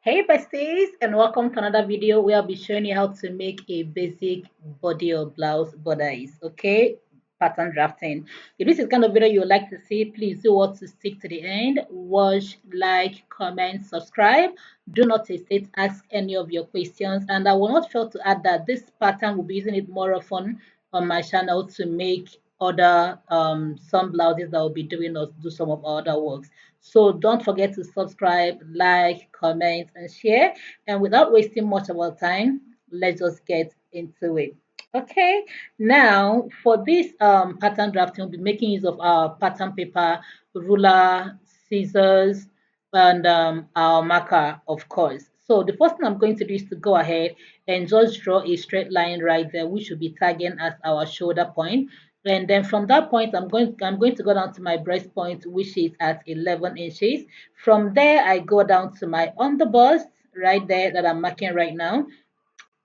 Hey besties, and welcome to another video where I'll be showing you how to make a basic body or blouse bodice. Okay, pattern drafting. If this is kind of video you would like to see, please do want to stick to the end. Watch, like, comment, subscribe. Do not hesitate to ask any of your questions, and I will not fail to add that this pattern will be using it more often on my channel to make other some blouses that will be doing or do some of our other works. So don't forget to subscribe, like, comment, and share. And without wasting much of our time, let's just get into it. Okay, now for this pattern drafting, we'll be making use of our pattern paper, ruler, scissors, and our marker, of course. So the first thing I'm going to do is to go ahead and just draw a straight line right there, which will be tagging as our shoulder point. And then from that point, I'm going to go down to my breast point, which is at 11 inches. From there, I go down to my underbust right there that I'm marking right now.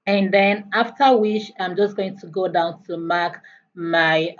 And then after which I'm just going to go down to mark my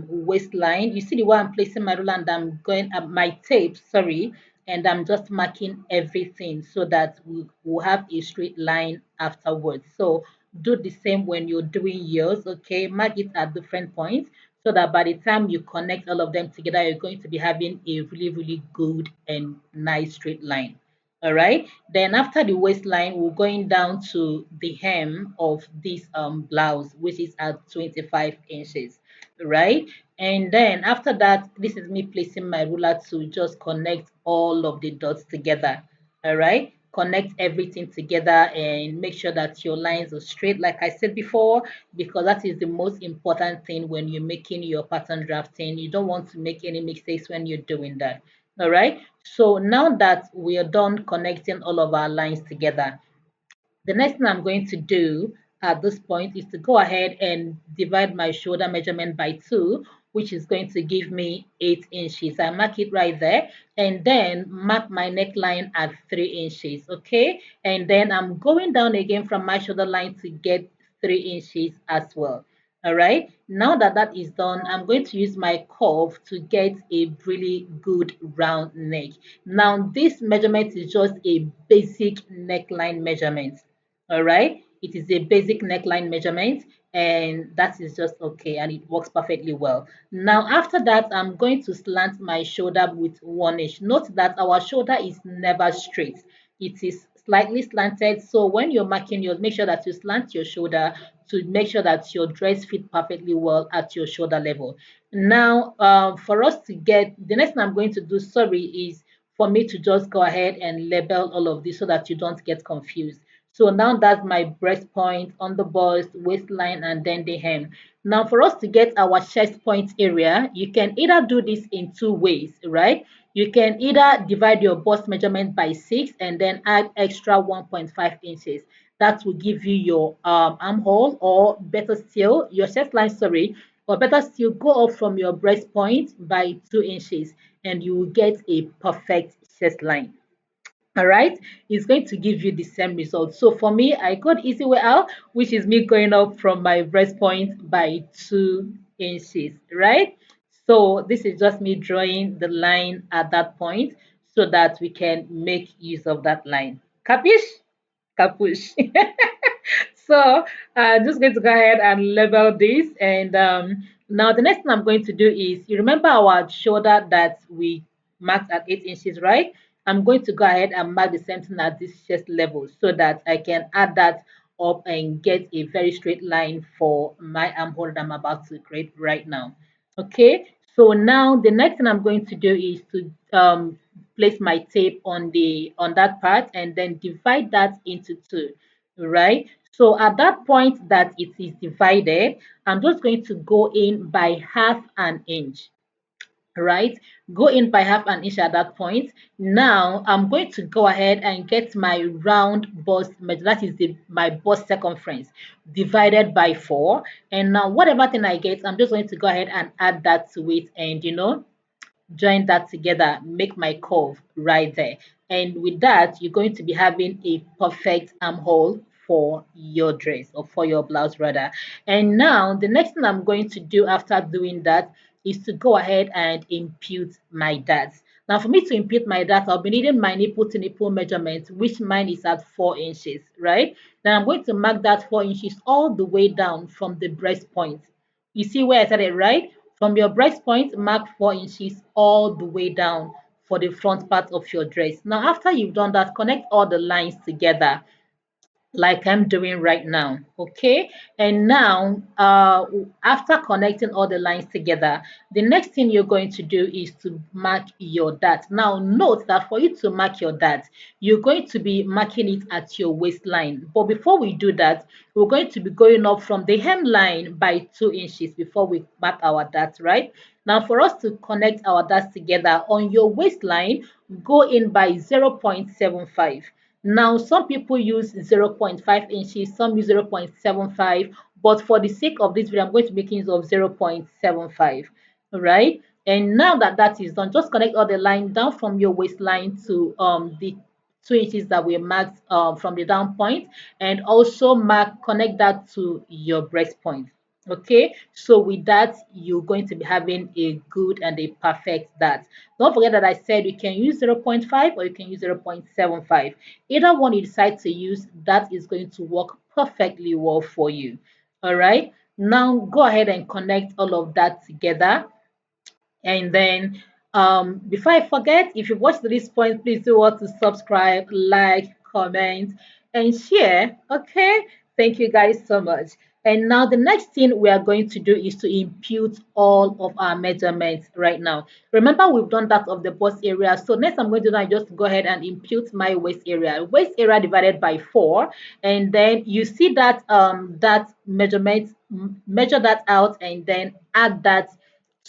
waistline. You see the way I'm placing my ruler, and I'm going at my tape, sorry, and I'm just marking everything so that we will have a straight line afterwards. So do the same when you're doing yours. Okay, mark it at different points so that by the time you connect all of them together, you're going to be having a really good and nice straight line. All right, then after the waistline, we're going down to the hem of this blouse, which is at 25 inches, right? And then after that, this is me placing my ruler to just connect all of the dots together. All right, connect everything together and make sure that your lines are straight, like I said before, because that is the most important thing when you're making your pattern drafting. You don't want to make any mistakes when you're doing that. All right, so now that we are done connecting all of our lines together, the next thing I'm going to do at this point is to go ahead and divide my shoulder measurement by 2, which is going to give me 8 inches. I mark it right there and then mark my neckline at 3 inches, okay? And then I'm going down again from my shoulder line to get 3 inches as well. All right, now that that is done, I'm going to use my curve to get a really good round neck. Now, this measurement is just a basic neckline measurement. All right, it is a basic neckline measurement, and that is just okay, and it works perfectly well. Now, after that, I'm going to slant my shoulder with 1 inch. Note that our shoulder is never straight, it is slightly slanted. So when you're marking yours, make sure that you slant your shoulder to make sure that your dress fit perfectly well at your shoulder level. Now, for us to get the next thing I'm going to do, sorry, is for me to just go ahead and label all of this so that you don't get confused. So now that's my breastpoint, underbust, waistline, and then the hem. Now for us to get our chest point area, you can either do this in two ways, right? You can either divide your bust measurement by 6 and then add extra 1.5 inches. That will give you your armhole, or better still, your chest line, sorry, or better still, go up from your breastpoint by 2 inches and you will get a perfect chest line. All right, it's going to give you the same result. So for me, I got easy way out, which is me going up from my breast point by 2 inches, right? So this is just me drawing the line at that point so that we can make use of that line. Capish? Capush. So I'm just going to go ahead and label this. And now the next thing I'm going to do is, you remember our shoulder that we marked at 8 inches, right? I'm going to go ahead and mark the same thing at this chest level so that I can add that up and get a very straight line for my armhole that I'm about to create right now. Okay, so now the next thing I'm going to do is to place my tape on the on that part and then divide that into two, right? So at that point that it is divided, I'm just going to go in by half an inch, right? Go in by half an inch at that point. Now I'm going to go ahead and get my round bust measure. That is my bust circumference divided by 4. And now whatever thing I get, I'm just going to go ahead and add that to it, and join that together, make my curve right there. And with that, you're going to be having a perfect armhole for your dress, or for your blouse rather. And now the next thing I'm going to do after doing that is to go ahead and impute my darts. Now for me to input my data, I'll be needing my nipple to nipple measurement, which mine is at 4 inches, right? Then I'm going to mark that 4 inches all the way down from the breast point. You see where I said it, right? From your breast point, mark 4 inches all the way down for the front part of your dress. Now, after you've done that, connect all the lines together like I'm doing right now. Okay. And now, after connecting all the lines together, the next thing you're going to do is to mark your dart. Now, note that for you to mark your dart, you're going to be marking it at your waistline. But before we do that, we're going to be going up from the hemline by 2 inches before we mark our dart, right? Now, for us to connect our darts together on your waistline, go in by 0.75. Now, some people use 0.5 inches, some use 0.75, but for the sake of this video, I'm going to make use of 0.75, all right? And now that that is done, just connect all the line down from your waistline to the 2 inches that we marked from the down point, and also connect that to your breast point. Okay, so with that, you're going to be having a good and a perfect dart. Don't forget that I said you can use 0.5 or you can use 0.75. Either one you decide to use, that is going to work perfectly well for you. All right, now go ahead and connect all of that together. And then, before I forget, if you've watched to this point, please do want to subscribe, like, comment, and share. Okay, thank you guys so much. And now the next thing we are going to do is to impute all of our measurements right now. Remember, we've done that of the bust area. So next I'm going to do is just go ahead and impute my waist area. Waist area divided by 4. And then you see that that measurement, measure that out and then add that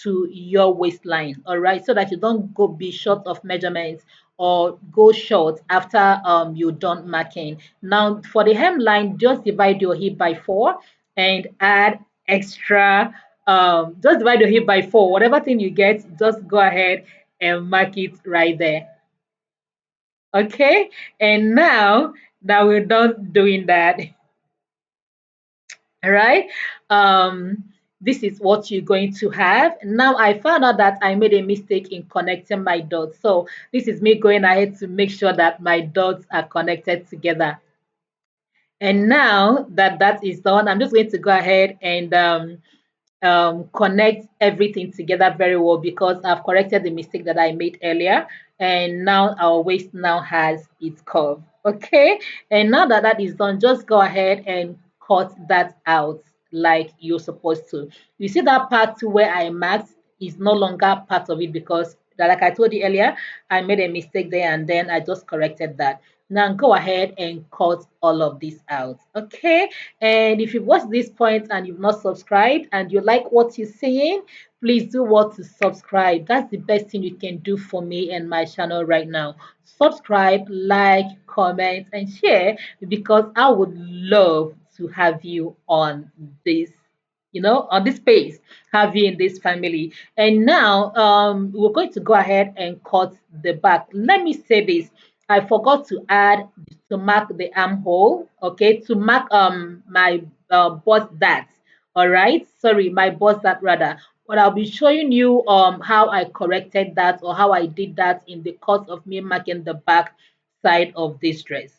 to your waistline, all right, so that you don't go be short of measurements or go short after you're done marking. Now for the hemline, just divide your hip by 4 and add extra, just divide your hip by 4, whatever thing you get, just go ahead and mark it right there. Okay, and now we're done doing that. All right, this is what you're going to have. Now I found out that I made a mistake in connecting my dots, so this is me going ahead to make sure that my dots are connected together. And now that that is done, I'm just going to go ahead and connect everything together very well, because I've corrected the mistake that I made earlier, and now our waist now has its curve. Okay, and now that that is done, just go ahead and cut that out like you're supposed to. You see that part where I marked is no longer part of it, because like I told you earlier, I made a mistake there and then I just corrected that. Now go ahead and cut all of this out. Okay, and if you've watched this point and you've not subscribed and you like what you're seeing, please do want to subscribe. That's the best thing you can do for me and my channel right now. Subscribe, like, comment, and share, because I would love to have you on this, on this space, have you in this family. And now we're going to go ahead and cut the back. Let me say this. I forgot to add, to mark the armhole, okay, to mark my bust that. All right, sorry, my bust that rather. But I'll be showing you how I corrected that, or how I did that in the course of me marking the back side of this dress,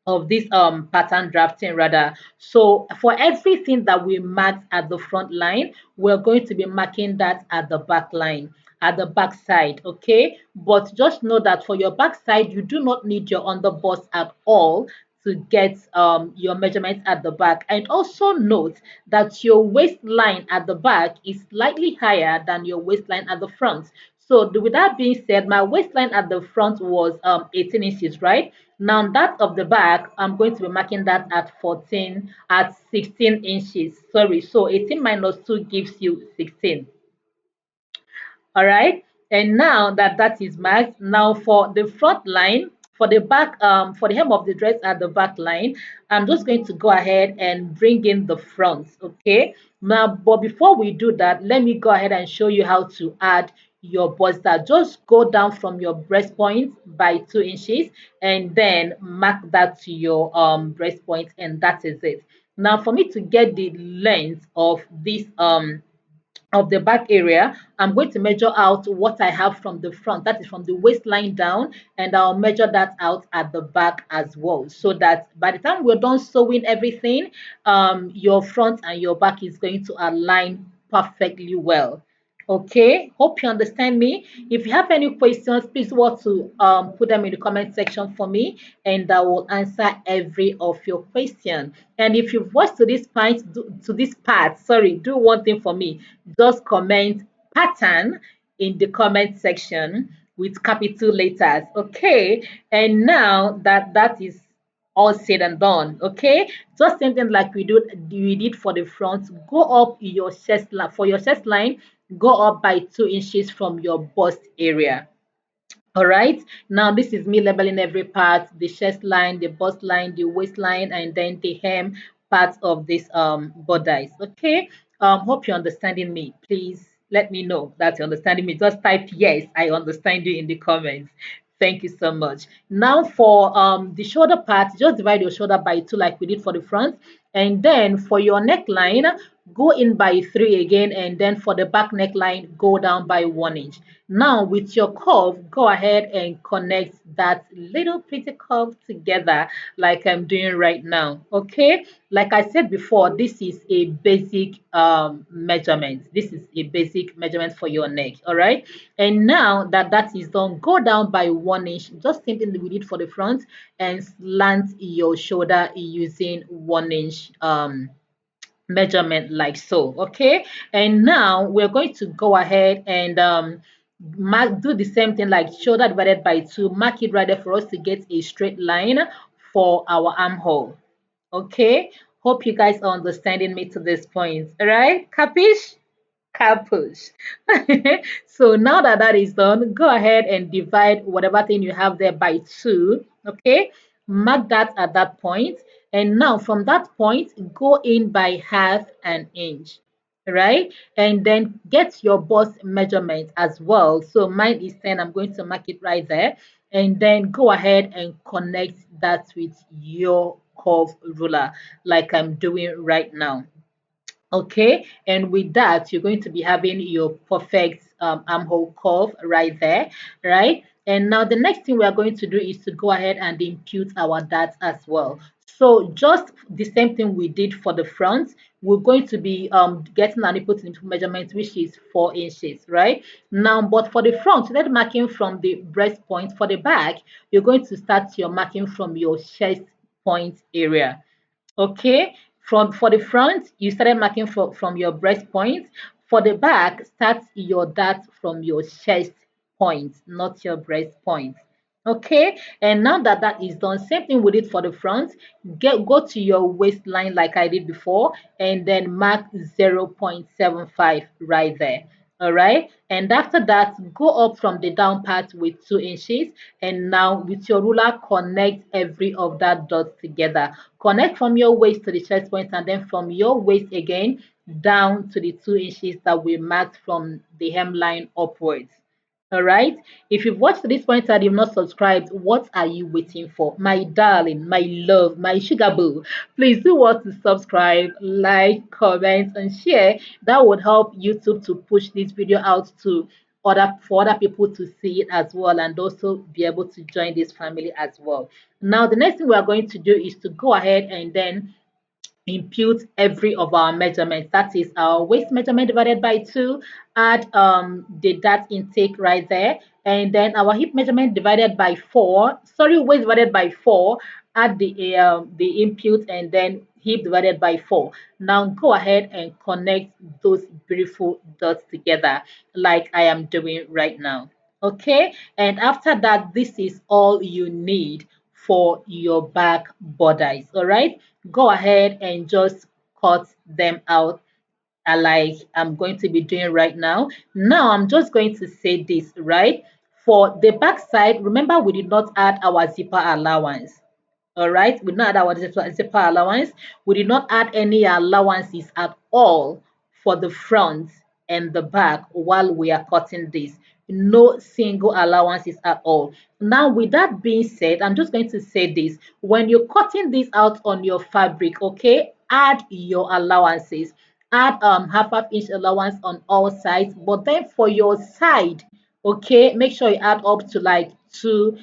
of this pattern drafting rather. So for everything that we marked at the front line, we're going to be marking that at the back line, at the back side. Okay, but just know that for your back side, you do not need your underbust at all to get your measurements at the back. And also note that your waistline at the back is slightly higher than your waistline at the front. So with that being said, my waistline at the front was 18 inches, right? Now that of the back, I'm going to be marking that at 16 inches. Sorry, so 18 minus 2 gives you 16. All right, and now that that is marked, now for the front line, for the back, for the hem of the dress at the back line, I'm just going to go ahead and bring in the front. Okay, now but before we do that, let me go ahead and show you how to add your buster. Just go down from your breast point by 2 inches and then mark that to your breast point, and that is it. Now for me to get the length of this of the back area, I'm going to measure out what I have from the front, that is from the waistline down, and I'll measure that out at the back as well, so that by the time we're done sewing everything, your front and your back is going to align perfectly well. Okay, hope you understand me. If you have any questions, please want to put them in the comment section for me, and I will answer every of your question. And if you've watched to this part, sorry, do one thing for me. Just comment pattern in the comment section with capital letters. Okay, and now that that is all said and done, okay, just same thing like we did for the front. Go up your chest line. For your chest line, go up by 2 inches from your bust area. All right, now this is me labeling every part: the chest line, the bust line, the waistline, and then the hem part of this bodice. Okay, hope you're understanding me. Please let me know that you're understanding me. Just type yes, I understand you in the comments. Thank you so much. Now for the shoulder part, just divide your shoulder by 2 like we did for the front. And then for your neckline, go in by 3 again. And then for the back neckline, go down by 1 inch. Now with your curve, go ahead and connect that little pretty curve together like I'm doing right now. Okay, like I said before, this is a basic measurement. This is a basic measurement for your neck. All right, and now that that is done, go down by 1 inch, just same thing we did for the front, and slant your shoulder using 1 inch measurement like so. Okay, and now we're going to go ahead and do the same thing like shoulder divided by 2, mark it right there for us to get a straight line for our armhole. Okay, hope you guys are understanding me to this point. All right, capish? Capish. So now that that is done, go ahead and divide whatever thing you have there by 2. Okay, mark that at that point, and now from that point, go in by half an inch, right? And then get your bust measurement as well. So mine is 10. I'm going to mark it right there, and then go ahead and connect that with your curve ruler like I'm doing right now. Okay, and with that, you're going to be having your perfect armhole curve right there, right? And now the next thing we are going to do is to go ahead and impute our darts as well. So just the same thing we did for the front, we're going to be getting an input into measurement, which is 4 inches, right? Now, but for the front, instead of marking from the breast point, for the back, you're going to start your marking from your chest point area. Okay, from for the front, you started marking from your breast point. For the back, start your dart from your chest point, not your breast point. Okay, and now that that is done, same thing we did for the front. Go to your waistline like I did before, and then mark 0.75 right there. All right, and after that, go up from the down part with 2 inches, and now with your ruler, connect every of that dot together. Connect from your waist to the chest point, and then from your waist again down to the 2 inches that we marked from the hemline upwards. All right. If you've watched to this point and you've not subscribed, what are you waiting for? My darling, my love, my sugar boo. Please do want to subscribe, like, comment, and share. That would help YouTube to push this video out to other people to see it as well, and also be able to join this family as well. Now, the next thing we are going to do is to go ahead and then impute every of our measurements. That is our waist measurement divided by 2, add the dart intake right there, and then our hip measurement divided by 4, sorry, waist divided by 4, add the impute, and then hip divided by 4. Now go ahead and connect those beautiful dots together like I am doing right now. Okay, and after that, this is all you need for your back bodice. All right, go ahead and just cut them out like I'm going to be doing right now. Now I'm just going to say this, right? For the back side, remember we did not add our zipper allowance. All right, we did not add our zipper allowance. We did not add any allowances at all for the front and the back while we are cutting this. No single allowances at all. Now, with that being said, I'm just going to say this. When you're cutting this out on your fabric, okay, add your allowances. add half inch allowance on all sides, but then for your side, okay, make sure you add up to like 2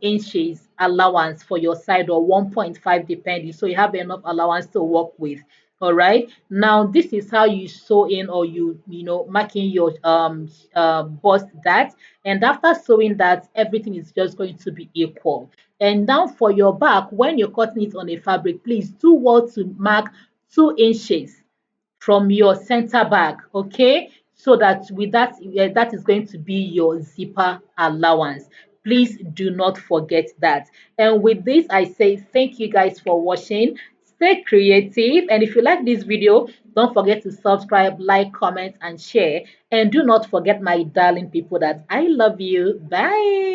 inches allowance for your side, or 1.5 depending, so you have enough allowance to work with. All right, now this is how you sew in, or you mark in your bust that. And after sewing that, everything is just going to be equal. And now for your back, when you're cutting it on a fabric, please do what to mark 2 inches from your center back, okay, so that with that, that is going to be your zipper allowance. Please do not forget that. And with this, I say thank you guys for watching. Stay creative, and if you like this video, don't forget to subscribe, like, comment, and share. And do not forget, my darling people, that I love you. Bye.